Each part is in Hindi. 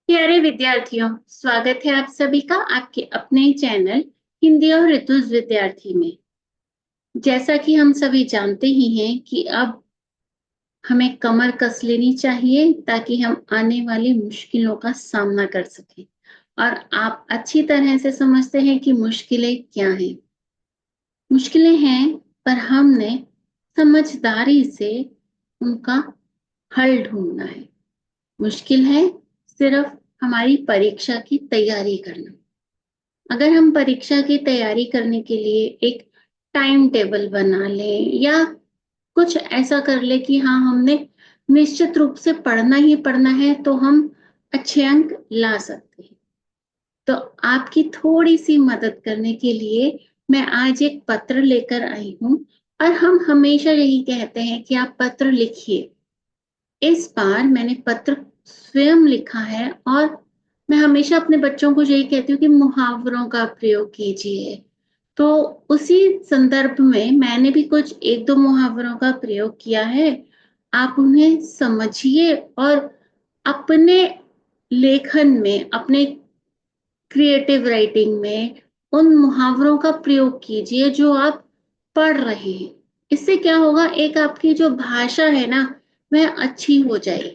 प्यारे विद्यार्थियों, स्वागत है आप सभी का आपके अपने चैनल हिंदी और ऋतुज विद्यार्थी में। जैसा कि हम सभी जानते ही हैं कि अब हमें कमर कस लेनी चाहिए ताकि हम आने वाली मुश्किलों का सामना कर सकें। और आप अच्छी तरह से समझते हैं कि मुश्किलें क्या हैं। मुश्किलें हैं, पर हमने समझदारी से उनका हल ढूंढना है। मुश्किल है सिर्फ हमारी परीक्षा की तैयारी करना। अगर हम परीक्षा की तैयारी करने के लिए एक टाइम टेबल बना लें या कुछ ऐसा कर ले कि हाँ, हमने निश्चित रूप से पढ़ना ही पढ़ना है, तो हम अच्छे अंक ला सकते हैं। तो आपकी थोड़ी सी मदद करने के लिए मैं आज एक पत्र लेकर आई हूँ। और हम हमेशा यही कहते हैं कि आप पत्र लिखिए। इस बार मैंने पत्र स्वयं लिखा है और मैं हमेशा अपने बच्चों को यही कहती हूँ कि मुहावरों का प्रयोग कीजिए। तो उसी संदर्भ में मैंने भी कुछ एक दो मुहावरों का प्रयोग किया है। आप उन्हें समझिए और अपने लेखन में, अपने क्रिएटिव राइटिंग में उन मुहावरों का प्रयोग कीजिए जो आप पढ़ रहे हैं। इससे क्या होगा, एक आपकी जो भाषा है ना, वह अच्छी हो जाएगी।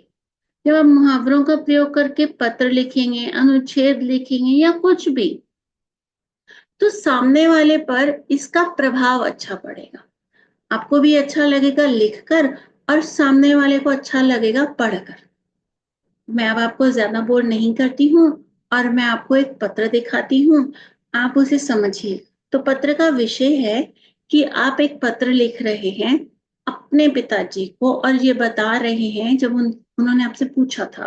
जब आप मुहावरों का प्रयोग करके पत्र लिखेंगे, अनुच्छेद लिखेंगे या कुछ भी, तो सामने वाले पर इसका प्रभाव अच्छा पड़ेगा। आपको भी अच्छा लगेगा लिखकर और सामने वाले को अच्छा लगेगा पढ़कर। मैं अब आपको ज्यादा बोर नहीं करती हूँ और मैं आपको एक पत्र दिखाती हूँ। आप उसे समझिए। तो पत्र का विषय है कि आप एक पत्र लिख रहे हैं अपने पिताजी को और ये बता रहे हैं, जब उन्होंने आपसे पूछा था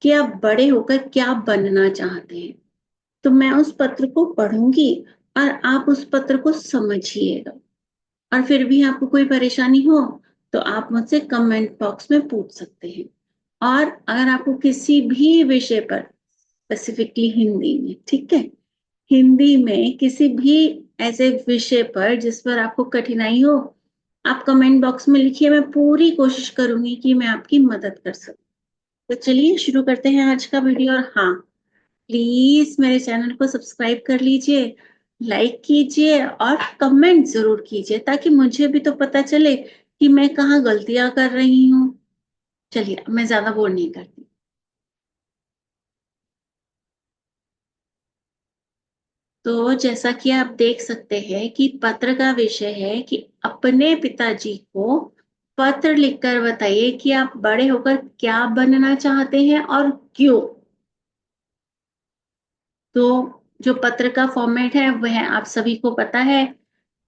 कि आप बड़े होकर क्या बनना चाहते हैं। तो मैं उस पत्र को पढ़ूंगी और आप उस पत्र को समझिएगा। और फिर भी आपको कोई परेशानी हो तो आप मुझसे कमेंट बॉक्स में पूछ सकते हैं। और अगर आपको किसी भी विषय पर, स्पेसिफिकली हिंदी में, ठीक है, हिंदी में किसी भी ऐसे विषय पर जिस पर आपको कठिनाई हो, आप कमेंट बॉक्स में लिखिए। मैं पूरी कोशिश करूंगी कि मैं आपकी मदद कर सकूं। तो चलिए शुरू करते हैं आज का वीडियो। और हाँ, प्लीज मेरे चैनल को सब्सक्राइब कर लीजिए, लाइक कीजिए और कमेंट जरूर कीजिए ताकि मुझे भी तो पता चले कि मैं कहाँ गलतियां कर रही हूँ। चलिए, अब मैं ज्यादा बोर नहीं करती। तो जैसा कि आप देख सकते हैं कि पत्र का विषय है कि अपने पिताजी को पत्र लिखकर बताइए कि आप बड़े होकर क्या बनना चाहते हैं और क्यों। तो जो पत्र का फॉर्मेट है वह आप सभी को पता है।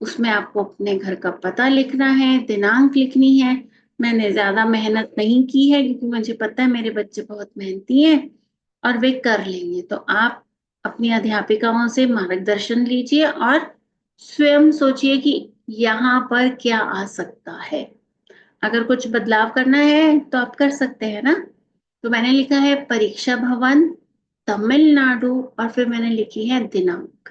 उसमें आपको अपने घर का पता लिखना है, दिनांक लिखनी है। मैंने ज्यादा मेहनत नहीं की है क्योंकि मुझे पता है मेरे बच्चे बहुत मेहनती हैं और वे कर लेंगे। तो आप अपनी अध्यापिकाओं से मार्गदर्शन लीजिए और स्वयं सोचिए कि यहाँ पर क्या आ सकता है। अगर कुछ बदलाव करना है तो आप कर सकते हैं ना। तो मैंने लिखा है परीक्षा भवन, तमिलनाडु, और फिर मैंने लिखी है दिनांक।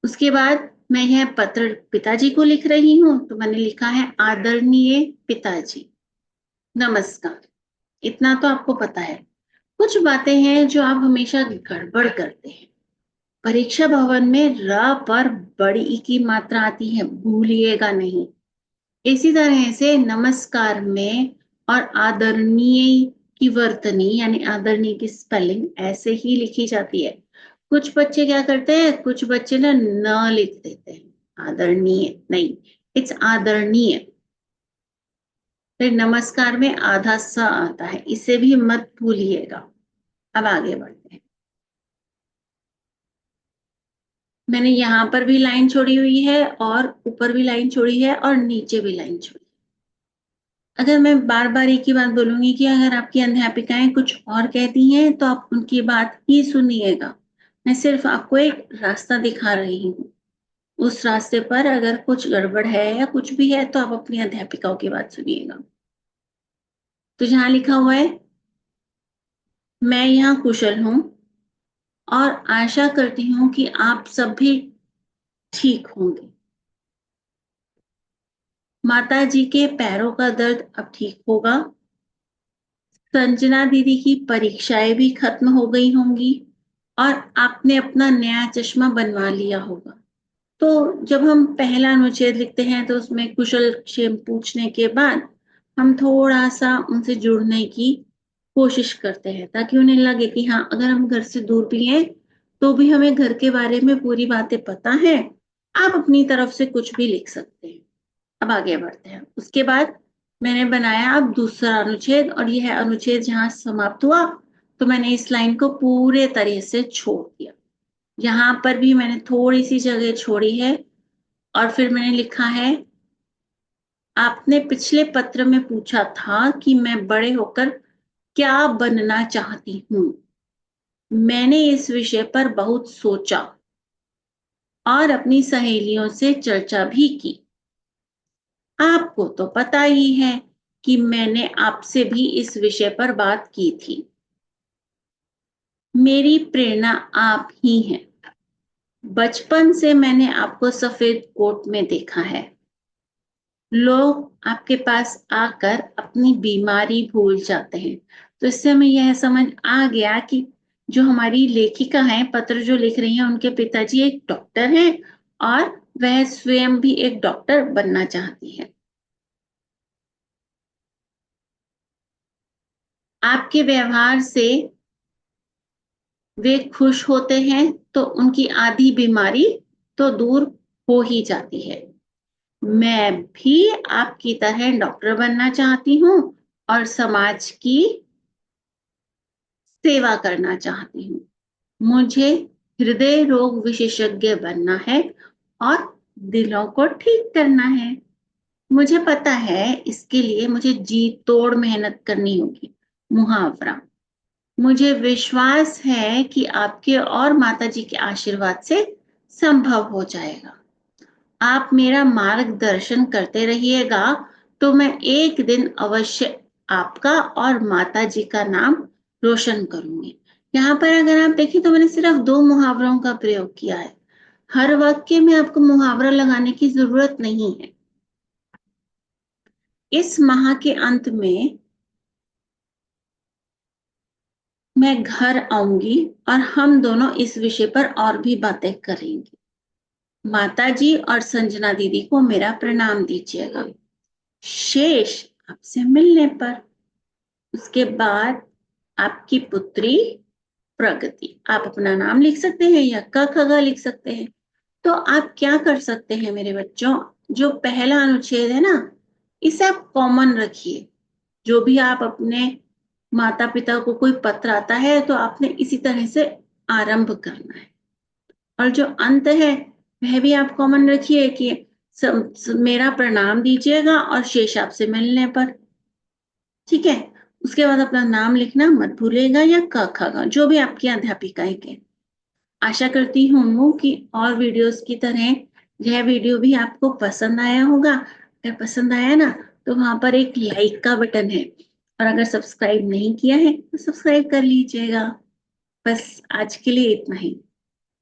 उसके बाद मैं यह पत्र पिताजी को लिख रही हूं, तो मैंने लिखा है आदरणीय पिताजी, नमस्कार। इतना तो आपको पता है। कुछ बातें हैं जो आप हमेशा गड़बड़ करते हैं। परीक्षा भवन में र पर बड़ी ई की मात्रा आती है, भूलिएगा नहीं। इसी तरह से नमस्कार में और आदरणीय की वर्तनी यानी आदरणीय की स्पेलिंग ऐसे ही लिखी जाती है। कुछ बच्चे क्या करते हैं, कुछ बच्चे ना न लिख देते हैं, आदरणीय नहीं, इट्स आदरणीय। फिर नमस्कार में आधा स आता है, इसे भी मत भूलिएगा। अब आगे बढ़ते हैं। मैंने यहाँ पर भी लाइन छोड़ी हुई है और ऊपर भी लाइन छोड़ी है और नीचे भी लाइन छोड़ी। अगर मैं बार बार एक ही बात बोलूंगी कि अगर आपकी अध्यापिकाएं कुछ और कहती हैं तो आप उनकी बात ही सुनिएगा। मैं सिर्फ आपको एक रास्ता दिखा रही हूँ। उस रास्ते पर अगर कुछ गड़बड़ है या कुछ भी है तो आप अपनी अध्यापिकाओं की बात सुनिएगा। तो जहां लिखा हुआ है मैं यहाँ कुशल हूँ और आशा करती हूँ कि आप सब भी ठीक होंगे। माता जी के पैरों का दर्द अब ठीक होगा। संजना दीदी की परीक्षाएं भी खत्म हो गई होंगी और आपने अपना नया चश्मा बनवा लिया होगा। तो जब हम पहला अनुच्छेद लिखते हैं तो उसमें कुशल क्षेम पूछने के बाद हम थोड़ा सा उनसे जुड़ने की कोशिश करते हैं, ताकि उन्हें लगे कि हाँ, अगर हम घर से दूर भी हैं तो भी हमें घर के बारे में पूरी बातें पता है। आप अपनी तरफ से कुछ भी लिख सकते हैं। अब आगे बढ़ते हैं। उसके बाद मैंने बनाया अब दूसरा अनुच्छेद, और यह अनुच्छेद जहां समाप्त हुआ तो मैंने इस लाइन को पूरे तरह से छोड़ दिया। यहां पर भी मैंने थोड़ी सी जगह छोड़ी है और फिर मैंने लिखा है, आपने पिछले पत्र में पूछा था कि मैं बड़े होकर क्या बनना चाहती हूँ। मैंने इस विषय पर बहुत सोचा और अपनी सहेलियों से चर्चा भी की। आपको तो पता ही है कि मैंने आपसे भी इस विषय पर बात की थी। मेरी प्रेरणा आप ही हैं। बचपन से मैंने आपको सफेद कोट में देखा है। लोग आपके पास आकर अपनी बीमारी भूल जाते हैं। तो इससे हमें यह समझ आ गया कि जो हमारी लेखिका है, पत्र जो लिख रही हैं, उनके पिताजी एक डॉक्टर हैं और वह स्वयं भी एक डॉक्टर बनना चाहती है। आपके व्यवहार से वे खुश होते हैं तो उनकी आधी बीमारी तो दूर हो ही जाती है। मैं भी आपकी तरह डॉक्टर बनना चाहती हूँ और समाज की सेवा करना चाहती हूँ। मुझे हृदय रोग विशेषज्ञ बनना है और दिलों को ठीक करना है। मुझे पता है इसके लिए मुझे जी तोड़ मेहनत करनी होगी। मुहावरा। मुझे विश्वास है कि आपके और माताजी के आशीर्वाद से संभव हो जाएगा। आप मेरा मार्गदर्शन करते रहिएगा तो मैं एक दिन अवश्य आपका और माताजी का नाम रोशन करूंगी। यहाँ पर अगर आप देखें तो मैंने सिर्फ 2 मुहावरों का प्रयोग किया है। हर वाक्य में आपको मुहावरा लगाने की जरूरत नहीं है। इस माह के अंत में मैं घर आऊंगी और हम दोनों इस विषय पर और भी बातें करेंगे। माताजी और संजना दीदी को मेरा प्रणाम दीजिएगा। शेष आपसे मिलने पर। उसके बाद आपकी पुत्री प्रगति। आप अपना नाम लिख सकते हैं या क ख ग लिख सकते हैं। तो आप क्या कर सकते हैं मेरे बच्चों, जो पहला अनुच्छेद है ना, इसे आप कॉमन रखिए। जो भी आप अपने माता पिता को कोई पत्र आता है तो आपने इसी तरह से आरंभ करना है। और जो अंत है वह भी आप कॉमन रखिए कि मेरा प्रणाम दीजिएगा और शेष आपसे मिलने पर। ठीक है। उसके बाद अपना नाम लिखना मत भूलिएगा, या क ख ग जो भी आपकी अध्यापिकाएं कहें। आशा करती हूँ कि और वीडियोस की तरह यह वीडियो भी आपको पसंद आया होगा। अगर पसंद आया ना तो वहां पर एक लाइक का बटन है, और अगर सब्सक्राइब नहीं किया है तो सब्सक्राइब कर लीजिएगा। बस आज के लिए इतना ही।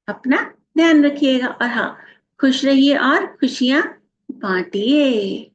अपना ध्यान रखिएगा और हाँ, खुश रहिए और खुशियां बांटिए।